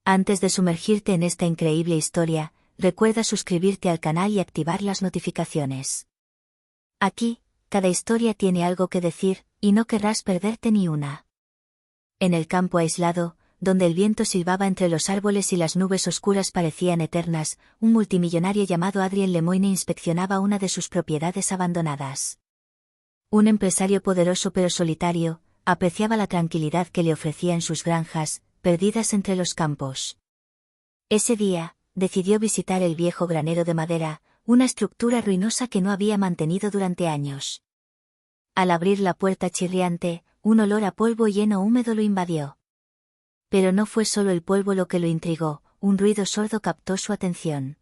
Antes de sumergirte en esta increíble historia, recuerda suscribirte al canal y activar las notificaciones. Aquí, cada historia tiene algo que decir, y no querrás perderte ni una. En el campo aislado, donde el viento silbaba entre los árboles y las nubes oscuras parecían eternas, un multimillonario llamado Adrien Lemoine inspeccionaba una de sus propiedades abandonadas. Un empresario poderoso pero solitario, apreciaba la tranquilidad que le ofrecían sus granjas, perdidas entre los campos. Ese día, decidió visitar el viejo granero de madera, una estructura ruinosa que no había mantenido durante años. Al abrir la puerta chirriante, un olor a polvo y heno húmedo lo invadió. Pero no fue solo el polvo lo que lo intrigó, un ruido sordo captó su atención.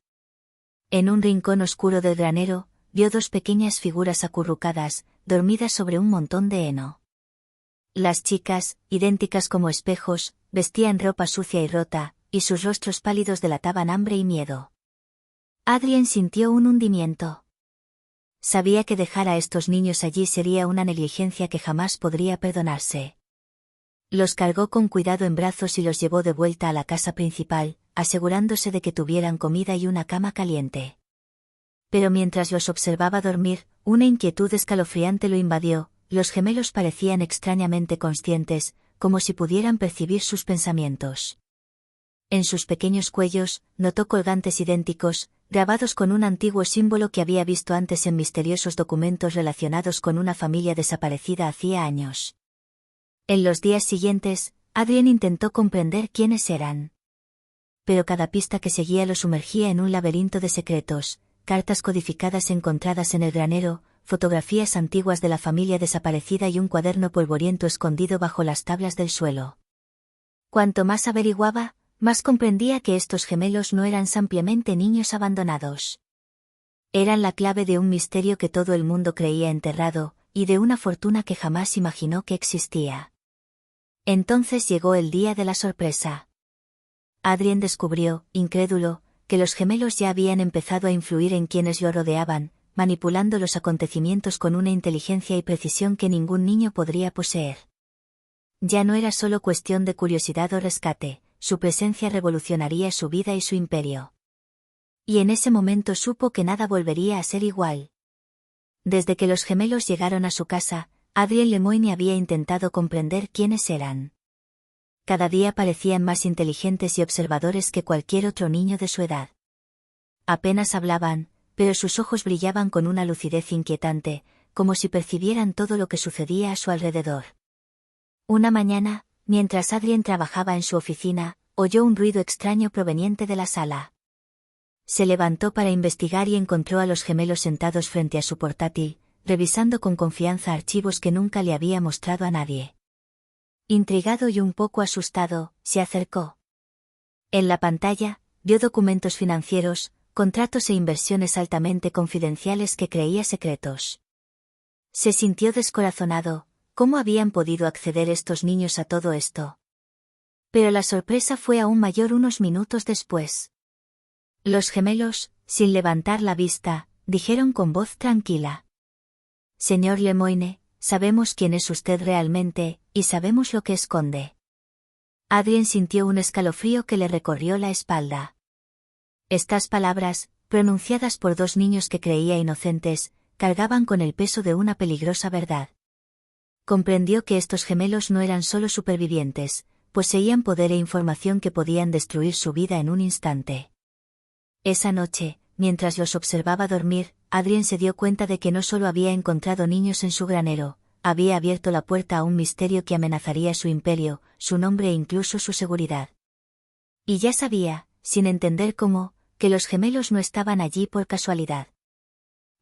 En un rincón oscuro del granero, vio dos pequeñas figuras acurrucadas, dormidas sobre un montón de heno. Las chicas, idénticas como espejos, vestían ropa sucia y rota, y sus rostros pálidos delataban hambre y miedo. Adrien sintió un hundimiento. Sabía que dejar a estos niños allí sería una negligencia que jamás podría perdonarse. Los cargó con cuidado en brazos y los llevó de vuelta a la casa principal, asegurándose de que tuvieran comida y una cama caliente. Pero mientras los observaba dormir, una inquietud escalofriante lo invadió. Los gemelos parecían extrañamente conscientes, como si pudieran percibir sus pensamientos. En sus pequeños cuellos, notó colgantes idénticos, grabados con un antiguo símbolo que había visto antes en misteriosos documentos relacionados con una familia desaparecida hacía años. En los días siguientes, Adrien intentó comprender quiénes eran. Pero cada pista que seguía lo sumergía en un laberinto de secretos, cartas codificadas encontradas en el granero, fotografías antiguas de la familia desaparecida y un cuaderno polvoriento escondido bajo las tablas del suelo. Cuanto más averiguaba, más comprendía que estos gemelos no eran simplemente niños abandonados. Eran la clave de un misterio que todo el mundo creía enterrado, y de una fortuna que jamás imaginó que existía. Entonces llegó el día de la sorpresa. Adrien descubrió, incrédulo, que los gemelos ya habían empezado a influir en quienes lo rodeaban, manipulando los acontecimientos con una inteligencia y precisión que ningún niño podría poseer. Ya no era solo cuestión de curiosidad o rescate, su presencia revolucionaría su vida y su imperio. Y en ese momento supo que nada volvería a ser igual. Desde que los gemelos llegaron a su casa, Adrien Lemoine había intentado comprender quiénes eran. Cada día parecían más inteligentes y observadores que cualquier otro niño de su edad. Apenas hablaban, pero sus ojos brillaban con una lucidez inquietante, como si percibieran todo lo que sucedía a su alrededor. Una mañana, mientras Adrien trabajaba en su oficina, oyó un ruido extraño proveniente de la sala. Se levantó para investigar y encontró a los gemelos sentados frente a su portátil, revisando con confianza archivos que nunca le había mostrado a nadie. Intrigado y un poco asustado, se acercó. En la pantalla, vio documentos financieros, contratos e inversiones altamente confidenciales que creía secretos. Se sintió descorazonado. ¿Cómo habían podido acceder estos niños a todo esto? Pero la sorpresa fue aún mayor unos minutos después. Los gemelos, sin levantar la vista, dijeron con voz tranquila: «Señor Lemoine, sabemos quién es usted realmente, y sabemos lo que esconde». Adrien sintió un escalofrío que le recorrió la espalda. Estas palabras, pronunciadas por dos niños que creía inocentes, cargaban con el peso de una peligrosa verdad. Comprendió que estos gemelos no eran solo supervivientes, poseían poder e información que podían destruir su vida en un instante. Esa noche, mientras los observaba dormir, Adrien se dio cuenta de que no solo había encontrado niños en su granero, había abierto la puerta a un misterio que amenazaría su imperio, su nombre e incluso su seguridad. Y ya sabía, sin entender cómo, que los gemelos no estaban allí por casualidad.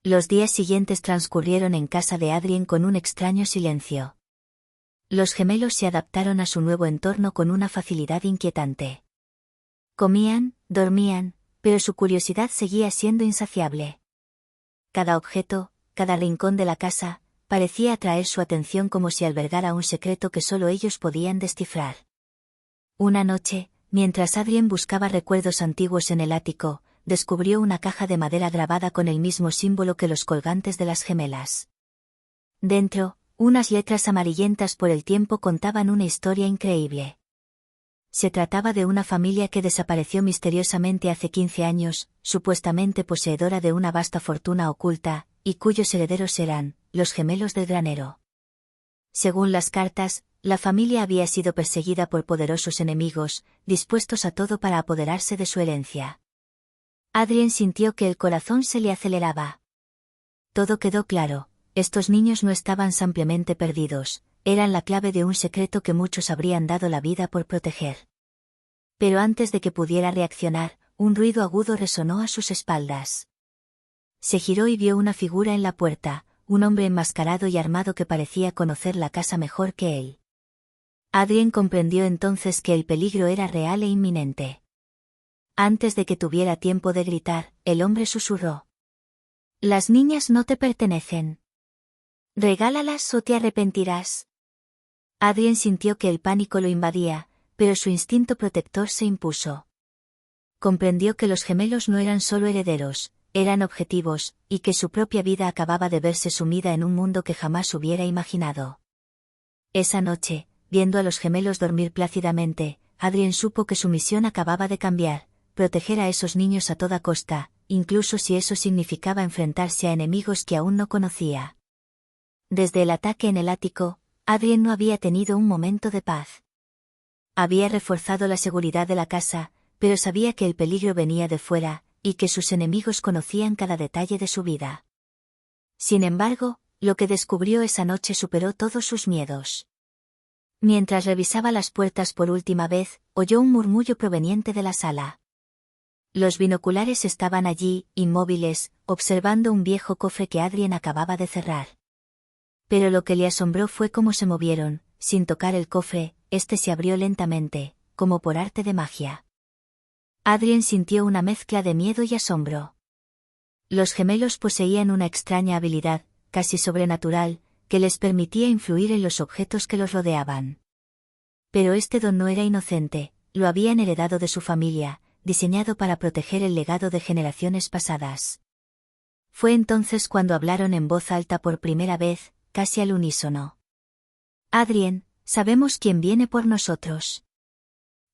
Los días siguientes transcurrieron en casa de Adrien con un extraño silencio. Los gemelos se adaptaron a su nuevo entorno con una facilidad inquietante. Comían, dormían, pero su curiosidad seguía siendo insaciable. Cada objeto, cada rincón de la casa, parecía atraer su atención como si albergara un secreto que solo ellos podían descifrar. Una noche, mientras Adrien buscaba recuerdos antiguos en el ático, descubrió una caja de madera grabada con el mismo símbolo que los colgantes de las gemelas. Dentro, unas letras amarillentas por el tiempo contaban una historia increíble. Se trataba de una familia que desapareció misteriosamente hace 15 años, supuestamente poseedora de una vasta fortuna oculta, y cuyos herederos eran los gemelos del granero. Según las cartas, la familia había sido perseguida por poderosos enemigos, dispuestos a todo para apoderarse de su herencia. Adrien sintió que el corazón se le aceleraba. Todo quedó claro, estos niños no estaban simplemente perdidos, eran la clave de un secreto que muchos habrían dado la vida por proteger. Pero antes de que pudiera reaccionar, un ruido agudo resonó a sus espaldas. Se giró y vio una figura en la puerta, un hombre enmascarado y armado que parecía conocer la casa mejor que él. Adrien comprendió entonces que el peligro era real e inminente. Antes de que tuviera tiempo de gritar, el hombre susurró: «Las niñas no te pertenecen. Regálalas o te arrepentirás». Adrien sintió que el pánico lo invadía, pero su instinto protector se impuso. Comprendió que los gemelos no eran solo herederos, eran objetivos, y que su propia vida acababa de verse sumida en un mundo que jamás hubiera imaginado. Esa noche, viendo a los gemelos dormir plácidamente, Adrien supo que su misión acababa de cambiar, proteger a esos niños a toda costa, incluso si eso significaba enfrentarse a enemigos que aún no conocía. Desde el ataque en el ático, Adrien no había tenido un momento de paz. Había reforzado la seguridad de la casa, pero sabía que el peligro venía de fuera, y que sus enemigos conocían cada detalle de su vida. Sin embargo, lo que descubrió esa noche superó todos sus miedos. Mientras revisaba las puertas por última vez, oyó un murmullo proveniente de la sala. Los binoculares estaban allí, inmóviles, observando un viejo cofre que Adrien acababa de cerrar. Pero lo que le asombró fue cómo se movieron, sin tocar el cofre, este se abrió lentamente, como por arte de magia. Adrien sintió una mezcla de miedo y asombro. Los gemelos poseían una extraña habilidad, casi sobrenatural, que les permitía influir en los objetos que los rodeaban. Pero este don no era inocente, lo habían heredado de su familia, diseñado para proteger el legado de generaciones pasadas. Fue entonces cuando hablaron en voz alta por primera vez, casi al unísono. «Adrien, sabemos quién viene por nosotros.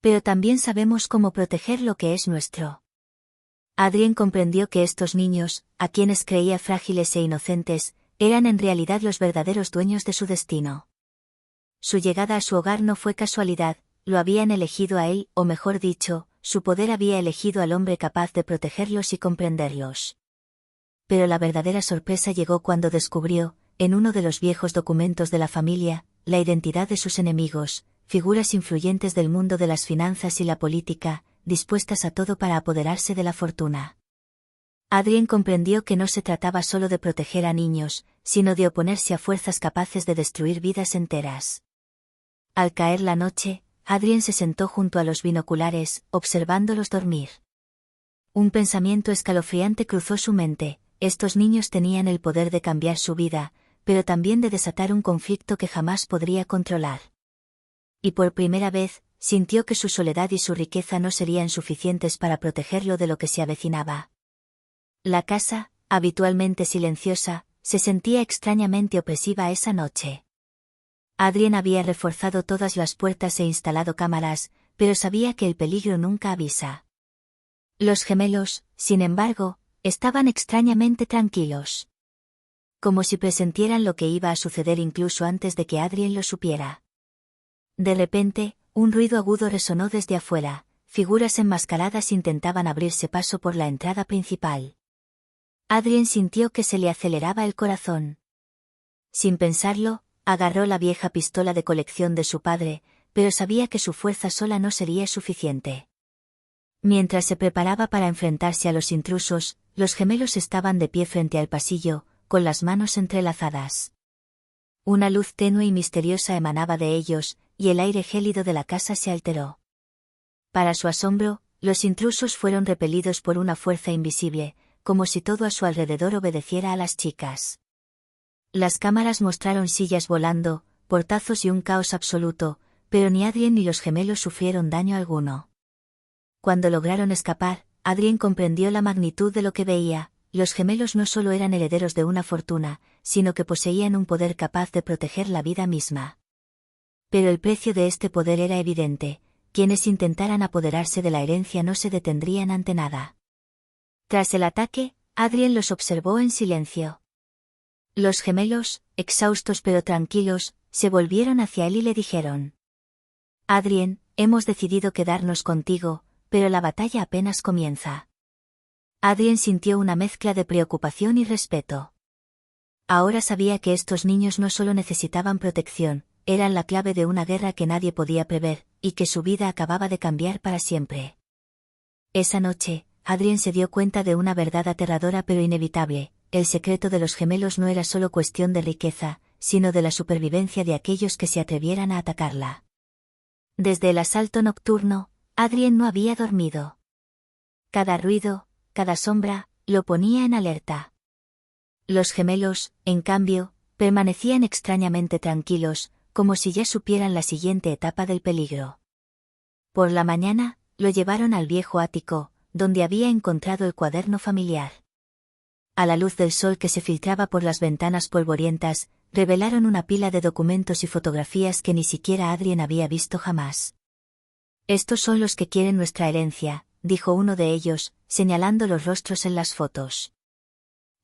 Pero también sabemos cómo proteger lo que es nuestro». Adrien comprendió que estos niños, a quienes creía frágiles e inocentes, eran en realidad los verdaderos dueños de su destino. Su llegada a su hogar no fue casualidad, lo habían elegido a él, o mejor dicho, su poder había elegido al hombre capaz de protegerlos y comprenderlos. Pero la verdadera sorpresa llegó cuando descubrió, en uno de los viejos documentos de la familia, la identidad de sus enemigos, figuras influyentes del mundo de las finanzas y la política, dispuestas a todo para apoderarse de la fortuna. Adrien comprendió que no se trataba solo de proteger a niños, sino de oponerse a fuerzas capaces de destruir vidas enteras. Al caer la noche, Adrien se sentó junto a los binoculares, observándolos dormir. Un pensamiento escalofriante cruzó su mente: estos niños tenían el poder de cambiar su vida, pero también de desatar un conflicto que jamás podría controlar. Y por primera vez, sintió que su soledad y su riqueza no serían suficientes para protegerlo de lo que se avecinaba. La casa, habitualmente silenciosa, se sentía extrañamente opresiva esa noche. Adrien había reforzado todas las puertas e instalado cámaras, pero sabía que el peligro nunca avisa. Los gemelos, sin embargo, estaban extrañamente tranquilos. Como si presentieran lo que iba a suceder incluso antes de que Adrien lo supiera. De repente, un ruido agudo resonó desde afuera, figuras enmascaradas intentaban abrirse paso por la entrada principal. Adrien sintió que se le aceleraba el corazón. Sin pensarlo, agarró la vieja pistola de colección de su padre, pero sabía que su fuerza sola no sería suficiente. Mientras se preparaba para enfrentarse a los intrusos, los gemelos estaban de pie frente al pasillo, con las manos entrelazadas. Una luz tenue y misteriosa emanaba de ellos, y el aire gélido de la casa se alteró. Para su asombro, los intrusos fueron repelidos por una fuerza invisible, como si todo a su alrededor obedeciera a las chicas. Las cámaras mostraron sillas volando, portazos y un caos absoluto, pero ni Adrien ni los gemelos sufrieron daño alguno. Cuando lograron escapar, Adrien comprendió la magnitud de lo que veía: los gemelos no solo eran herederos de una fortuna, sino que poseían un poder capaz de proteger la vida misma. Pero el precio de este poder era evidente: quienes intentaran apoderarse de la herencia no se detendrían ante nada. Tras el ataque, Adrien los observó en silencio. Los gemelos, exhaustos pero tranquilos, se volvieron hacia él y le dijeron: Adrien, hemos decidido quedarnos contigo, pero la batalla apenas comienza. Adrien sintió una mezcla de preocupación y respeto. Ahora sabía que estos niños no solo necesitaban protección, eran la clave de una guerra que nadie podía prever, y que su vida acababa de cambiar para siempre. Esa noche, Adrien se dio cuenta de una verdad aterradora pero inevitable: el secreto de los gemelos no era solo cuestión de riqueza, sino de la supervivencia de aquellos que se atrevieran a atacarla. Desde el asalto nocturno, Adrien no había dormido. Cada ruido, cada sombra, lo ponía en alerta. Los gemelos, en cambio, permanecían extrañamente tranquilos, como si ya supieran la siguiente etapa del peligro. Por la mañana, lo llevaron al viejo ático, donde había encontrado el cuaderno familiar. A la luz del sol que se filtraba por las ventanas polvorientas, revelaron una pila de documentos y fotografías que ni siquiera Adrien había visto jamás. «Estos son los que quieren nuestra herencia», dijo uno de ellos, señalando los rostros en las fotos.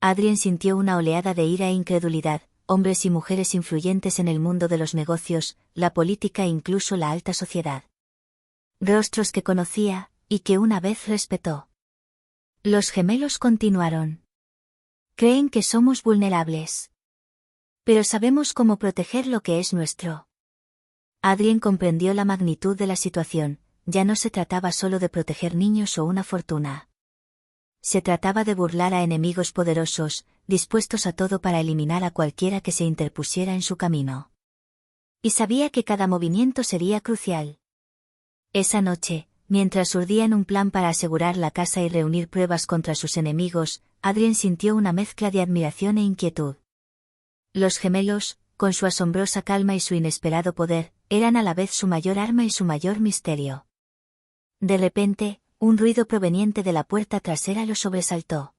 Adrien sintió una oleada de ira e incredulidad: hombres y mujeres influyentes en el mundo de los negocios, la política e incluso la alta sociedad. Rostros que conocía, y que una vez respetó. Los gemelos continuaron: «Creen que somos vulnerables. Pero sabemos cómo proteger lo que es nuestro». Adrien comprendió la magnitud de la situación: ya no se trataba solo de proteger niños o una fortuna. Se trataba de burlar a enemigos poderosos, dispuestos a todo para eliminar a cualquiera que se interpusiera en su camino. Y sabía que cada movimiento sería crucial. Esa noche, mientras urdían un plan para asegurar la casa y reunir pruebas contra sus enemigos, Adrien sintió una mezcla de admiración e inquietud. Los gemelos, con su asombrosa calma y su inesperado poder, eran a la vez su mayor arma y su mayor misterio. De repente, un ruido proveniente de la puerta trasera lo sobresaltó.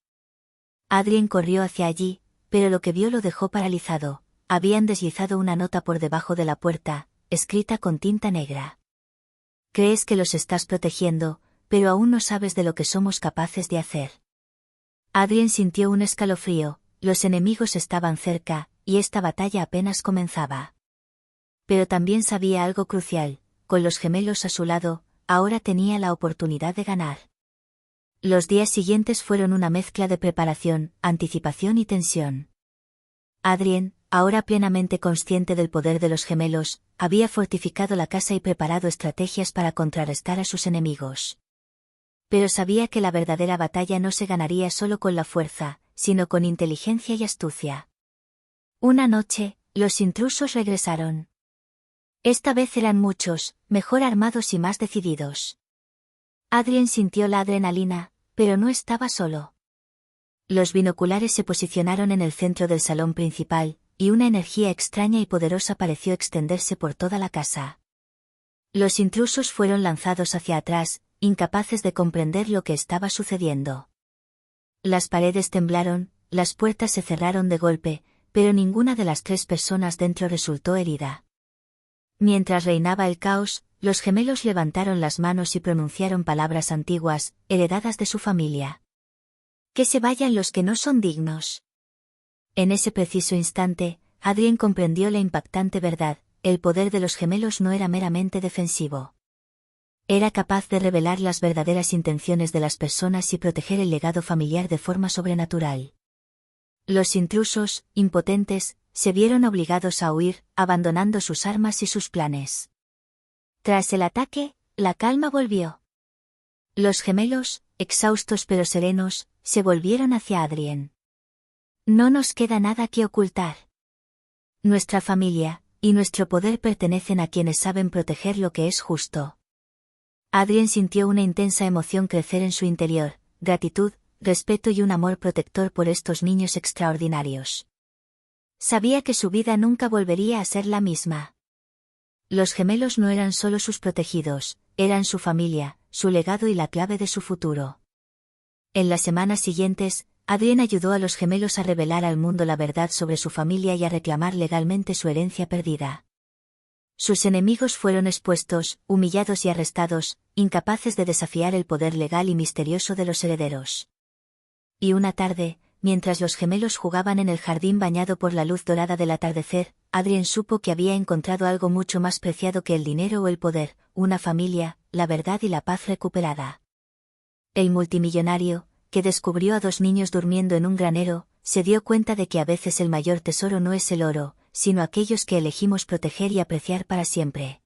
Adrien corrió hacia allí, pero lo que vio lo dejó paralizado: habían deslizado una nota por debajo de la puerta, escrita con tinta negra. «Crees que los estás protegiendo, pero aún no sabes de lo que somos capaces de hacer». Adrien sintió un escalofrío: los enemigos estaban cerca, y esta batalla apenas comenzaba. Pero también sabía algo crucial: con los gemelos a su lado, ahora tenía la oportunidad de ganar. Los días siguientes fueron una mezcla de preparación, anticipación y tensión. Adrien, ahora plenamente consciente del poder de los gemelos, había fortificado la casa y preparado estrategias para contrarrestar a sus enemigos. Pero sabía que la verdadera batalla no se ganaría solo con la fuerza, sino con inteligencia y astucia. Una noche, los intrusos regresaron. Esta vez eran muchos, mejor armados y más decididos. Adrien sintió la adrenalina, pero no estaba solo. Los binoculares se posicionaron en el centro del salón principal, y una energía extraña y poderosa pareció extenderse por toda la casa. Los intrusos fueron lanzados hacia atrás, incapaces de comprender lo que estaba sucediendo. Las paredes temblaron, las puertas se cerraron de golpe, pero ninguna de las 3 personas dentro resultó herida. Mientras reinaba el caos, los gemelos levantaron las manos y pronunciaron palabras antiguas, heredadas de su familia. «Que se vayan los que no son dignos». En ese preciso instante, Adrien comprendió la impactante verdad: el poder de los gemelos no era meramente defensivo. Era capaz de revelar las verdaderas intenciones de las personas y proteger el legado familiar de forma sobrenatural. Los intrusos, impotentes, se vieron obligados a huir, abandonando sus armas y sus planes. Tras el ataque, la calma volvió. Los gemelos, exhaustos pero serenos, se volvieron hacia Adrien. «No nos queda nada que ocultar. Nuestra familia y nuestro poder pertenecen a quienes saben proteger lo que es justo». Adrien sintió una intensa emoción crecer en su interior: gratitud, respeto y un amor protector por estos niños extraordinarios. Sabía que su vida nunca volvería a ser la misma. Los gemelos no eran solo sus protegidos, eran su familia, su legado y la clave de su futuro. En las semanas siguientes, Adrien ayudó a los gemelos a revelar al mundo la verdad sobre su familia y a reclamar legalmente su herencia perdida. Sus enemigos fueron expuestos, humillados y arrestados, incapaces de desafiar el poder legal y misterioso de los herederos. Y una tarde, mientras los gemelos jugaban en el jardín bañado por la luz dorada del atardecer, Adrien supo que había encontrado algo mucho más preciado que el dinero o el poder, una familia, la verdad y la paz recuperada. El multimillonario, que descubrió a dos niños durmiendo en un granero, se dio cuenta de que a veces el mayor tesoro no es el oro, sino aquellos que elegimos proteger y apreciar para siempre.